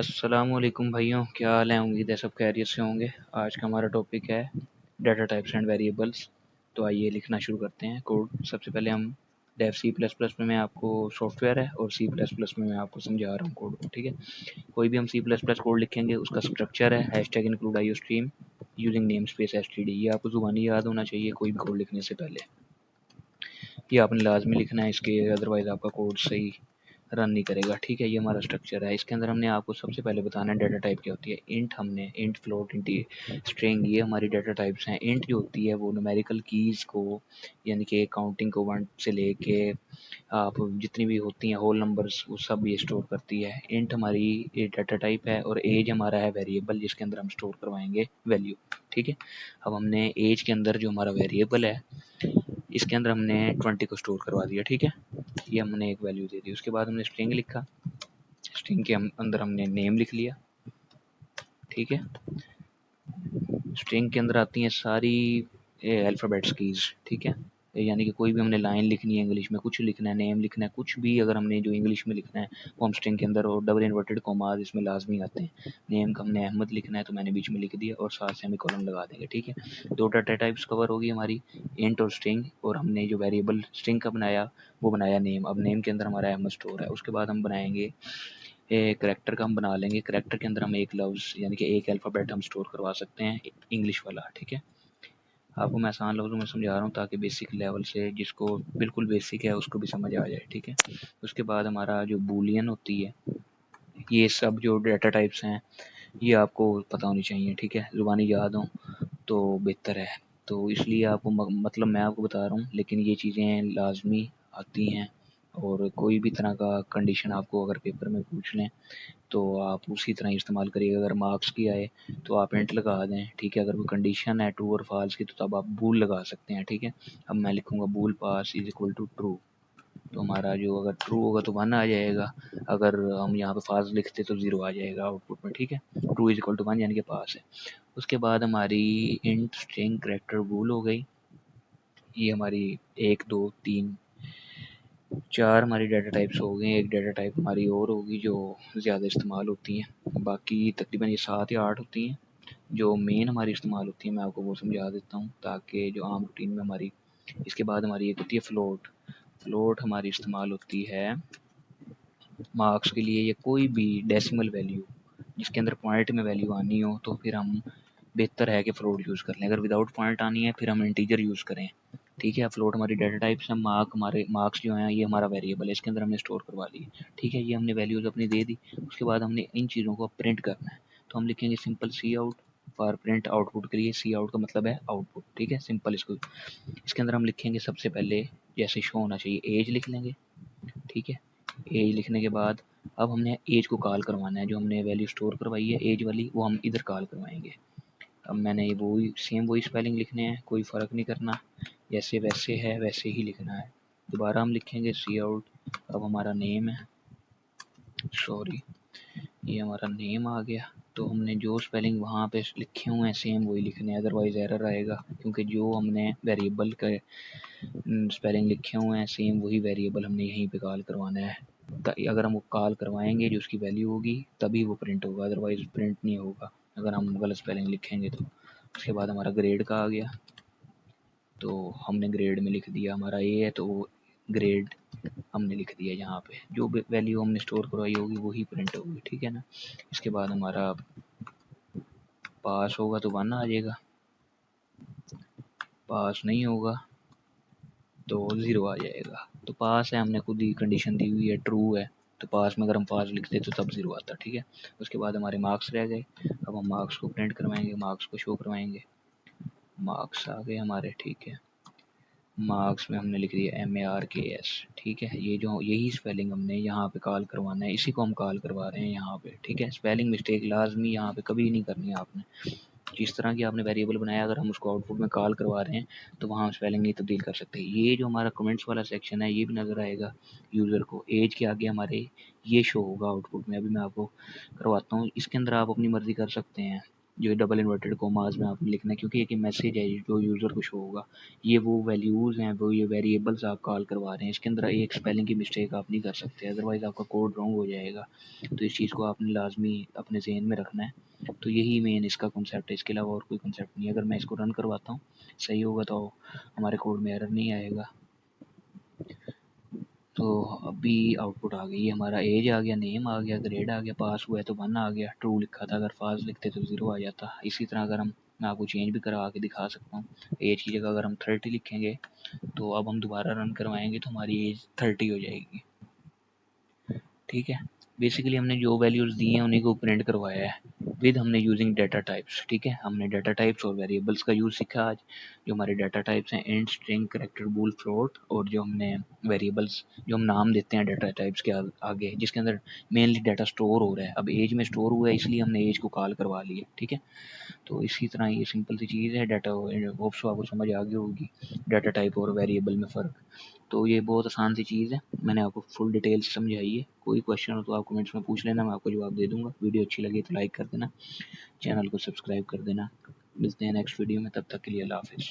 अस्सलामुअलैकुम भाइयों, क्या हाल है? उम्मीद है सब खैरियत से होंगे। आज का हमारा टॉपिक है डाटा टाइप्स एंड वेरिएबल्स। तो आइए लिखना शुरू करते हैं कोड। सबसे पहले हम डेव सी प्लस प्लस में मैं आपको सॉफ्टवेयर है और सी प्लस प्लस में मैं आपको समझा रहा हूँ कोड को, ठीक है। कोई भी हम सी प्लस प्लस कोड लिखेंगे उसका स्ट्रक्चर है hash tag include I stream using name space S T D. ये आपको ज़ुबानी याद होना चाहिए कोई भी कोड लिखने से पहले। ये आपने लाजमी लिखना है, इसके अदरवाइज़ आपका कोड सही रन नहीं करेगा, ठीक है। ये हमारा स्ट्रक्चर है। इसके अंदर हमने आपको सबसे पहले बताना है डाटा टाइप क्या होती है। इंट हमने इंट, फ्लोट, इंट, स्ट्रिंग, ये हमारी डाटा टाइप्स हैं। इंट जो होती है वो न्यूमेरिकल कीज़ को, यानी कि काउंटिंग को 1 से लेके आप जितनी भी होती हैं होल नंबर्स, वो सब ये स्टोर करती है। इंट हमारी ये डाटा टाइप है और एज हमारा है वेरिएबल जिसके अंदर हम स्टोर करवाएंगे वैल्यू, ठीक है। अब हमने एज के अंदर जो हमारा वेरिएबल है इसके अंदर हमने 20 को स्टोर करवा दिया, ठीक है। ये हमने एक वैल्यू दे दी। उसके बाद हमने स्ट्रिंग लिखा, स्ट्रिंग के अंदर हमने नेम लिख लिया, ठीक है। स्ट्रिंग के अंदर आती हैं सारी अल्फ़ाबेट्स कीज़, ठीक है। यानी कि कोई भी हमने लाइन लिखनी है इंग्लिश में, कुछ लिखना है, नेम लिखना है, कुछ भी अगर हमने जो इंग्लिश में लिखना है वो हम स्ट्रिंग के अंदर, और डबल इन्वर्टेड कॉमास इसमें लाजमी आते हैं। नेम का हमने अहमद लिखना है तो मैंने बीच में लिख दिया और साथ सेमीकोलन लगा देंगे, ठीक है। दो डाटा टाइप्स कवर होगी हमारी, इंट और स्ट्रिंग। और हमने जो वेरिएबल स्ट्रिंग का बनाया वो बनाया नेम। अब नेम के अंदर हमारा अहमद स्टोर है। उसके बाद हम बनाएंगे करैक्टर का हम बना लेंगे। करैक्टर के अंदर हम एक लफ्ज़ यानी कि एक अल्फ़ाबेट हम स्टोर करवा सकते हैं इंग्लिश वाला, ठीक है। आपको मैं आसान लफ्ज़ों में समझा रहा हूँ ताकि बेसिक लेवल से जिसको बिल्कुल बेसिक है उसको भी समझ आ जाए, ठीक है। उसके बाद हमारा जो बूलियन होती है, ये सब जो डाटा टाइप्स हैं ये आपको पता होनी चाहिए, ठीक है। ज़ुबानी याद हो तो बेहतर है। तो इसलिए आपको मतलब मैं आपको बता रहा हूँ, लेकिन ये चीज़ें लाजमी आती हैं। और कोई भी तरह का कंडीशन आपको अगर पेपर में पूछ लें तो आप उसी तरह इस्तेमाल करिएगा। अगर मार्क्स की आए तो आप इंट लगा दें, ठीक है। अगर कोई कंडीशन है ट्रू और फॉल्स की तो तब आप बूल लगा सकते हैं, ठीक है। अब मैं लिखूंगा बूल पास इज इक्वल टू ट्रू, तो हमारा जो अगर ट्रू होगा तो 1 आ जाएगा, अगर हम यहाँ पे फॉल्स लिखते तो 0 आ जाएगा आउटपुट में, ठीक है। ट्रू इज इक्वल टू 1 यानी कि पास है। उसके बाद हमारी इंट, स्ट्रिंग, करैक्टर, बूल हो गई। ये हमारी 1 2 3 4 हमारी डाटा टाइप्स हो गई। एक डाटा टाइप हमारी और होगी जो ज़्यादा इस्तेमाल होती हैं, बाकी तकरीबन ये 7 या 8 होती हैं। जो मेन हमारी इस्तेमाल होती है मैं आपको वो समझा देता हूँ ताकि जो आम रूटीन में हमारी। इसके बाद हमारी एक होती है फ्लोट। फ्लोट हमारी इस्तेमाल होती है मार्क्स के लिए, या कोई भी डेसिमल वैल्यू जिसके अंदर पॉइंट में वैल्यू आनी हो तो फिर हम बेहतर है कि फ्लोट यूज़ कर लें। अगर विदाउट पॉइंट आनी है फिर हम इंटीजर यूज़ करें, ठीक है। फ्लोट हमारी डाटा टाइप्स है। हमारे मार्क्स जो हैं ये हमारा वेरिएबल है, इसके अंदर हमने स्टोर करवा ली, ठीक है। ये हमने वैल्यूज़ अपनी दे दी। उसके बाद हमने इन चीज़ों को प्रिंट करना है, तो हम लिखेंगे simple C out for print output के लिए। सी आउट का मतलब है आउटपुट, ठीक है, सिंपल। इसको इसके अंदर हम लिखेंगे सबसे पहले जैसे शो होना चाहिए एज लिख लेंगे, ठीक है। एज लिखने के बाद अब हमने एज को कॉल करवाना है, जो हमने वैल्यू स्टोर करवाई है एज वाली वो हम इधर कॉल करवाएंगे। अब मैंने वही स्पेलिंग लिखने हैं, कोई फ़र्क नहीं करना, जैसे वैसे है वैसे ही लिखना है। दोबारा हम लिखेंगे सी आउट। अब हमारा नेम है, सॉरी ये हमारा नेम आ गया। तो हमने जो स्पेलिंग वहाँ पे लिखे हुए हैं सेम वही लिखने हैं, अदरवाइज़ एरर आएगा, क्योंकि जो हमने वेरिएबल के स्पेलिंग लिखे हुए हैं सेम वही वेरिएबल हमने यहीं पे कॉल करवाना है। अगर हम वो कॉल करवाएंगे जो उसकी वैल्यू होगी तभी वो प्रिंट होगा, अदरवाइज़ प्रिंट नहीं होगा अगर हम गलत स्पेलिंग लिखेंगे तो। उसके बाद हमारा ग्रेड का आ गया, तो हमने ग्रेड में लिख दिया हमारा ए है तो ग्रेड हमने लिख दिया। यहाँ पे जो वैल्यू हमने स्टोर करवाई होगी वही प्रिंट होगी, ठीक है ना। इसके बाद हमारा पास होगा तो 1 आ जाएगा, पास नहीं होगा तो 0 आ जाएगा। तो पास है, हमने खुद ही कंडीशन दी हुई है, ट्रू है तो पास में अगर हम पास लिखते तो तब 0 आता, ठीक है। उसके बाद हमारे मार्क्स रह गए। अब हम मार्क्स को प्रिंट करवाएंगे, मार्क्स को शो करवाएंगे। मार्क्स आ गए हमारे, ठीक है। मार्क्स में हमने लिख दिया MARKS, ठीक है। ये जो यही स्पेलिंग हमने यहाँ पे कॉल करवाना है, इसी को हम कॉल करवा रहे हैं यहाँ पे, ठीक है। स्पेलिंग मिस्टेक लाजमी यहाँ पे कभी नहीं करनी है आपने। जिस तरह की आपने वेरिएबल बनाया अगर हम उसको आउटपुट में कॉल करवा रहे हैं तो वहाँ हम स्पेलिंग नहीं तब्दील कर सकते। ये जो हमारा कमेंट्स वाला सेक्शन है ये भी नज़र आएगा यूज़र को, एज के आगे हमारे ये शो होगा आउटपुट में। अभी मैं आपको करवाता हूँ, इसके अंदर आप अपनी मर्ज़ी कर सकते हैं, जो डबल इन्वर्टेड कोमास में आपने लिखना है, क्योंकि एक मैसेज है जो यूज़र को शो होगा। ये वो वैल्यूज़ हैं, वो ये वेरिएबल्स आप कॉल करवा रहे हैं, इसके अंदर एक स्पेलिंग की मिस्टेक आप नहीं कर सकते, अदरवाइज़ आपका कोड रॉन्ग हो जाएगा। तो इस चीज़ को आपने लाजमी अपने जहन में रखना है। तो यही मेन इसका कॉन्सेप्ट है, इसके अलावा और कोई कॉन्सेप्ट नहीं है। अगर मैं इसको रन करवाता हूँ, सही होगा तो हमारे कोड में एरर नहीं आएगा। तो अभी आउटपुट आ गई, हमारा एज आ गया, नेम आ गया, ग्रेड आ गया, पास हुआ है तो 1 आ गया, ट्रू लिखा था, अगर फॉल्स लिखते तो 0 आ जाता। इसी तरह अगर मैं आपको चेंज भी करा के दिखा सकता हूँ। एज की जगह अगर हम 30 लिखेंगे तो अब हम दोबारा रन करवाएंगे तो हमारी एज 30 हो जाएगी। ठीक है, बेसिकली हमने जो वैल्यूज़ दी हैं उन्हीं को प्रिंट करवाया है विद हमने यूजिंग डाटा टाइप्स। ठीक है, हमने डाटा टाइप्स और वेरिएबल्स का यूज़ सीखा आज। जो हमारे डाटा टाइप्स हैं इंट, स्ट्रिंग, कैरेक्टर, बूल, फ्लोट, और जो हमने वेरिएबल्स जो हम नाम देते हैं डाटा टाइप्स के आगे, जिसके अंदर मेनली डाटा स्टोर हो रहा है। अब एज में स्टोर हुआ है इसलिए हमने एज को कॉल करवा लिया। ठीक है, तो इसी तरह ये सिंपल सी चीज़ है। डाटा होप्स आपको समझ आ गई होगी डाटा टाइप और वेरिएबल में फ़र्क। तो ये बहुत आसान सी चीज़ है, मैंने आपको फुल डिटेल से समझाई है। कोई क्वेश्चन हो तो आप कमेंट्स में पूछ लेना, मैं आपको जवाब दे दूंगा। वीडियो अच्छी लगी तो लाइक कर देना, चैनल को सब्सक्राइब कर देना। मिलते हैं नेक्स्ट वीडियो में, तब तक के लिए अल्लाह हाफिज़।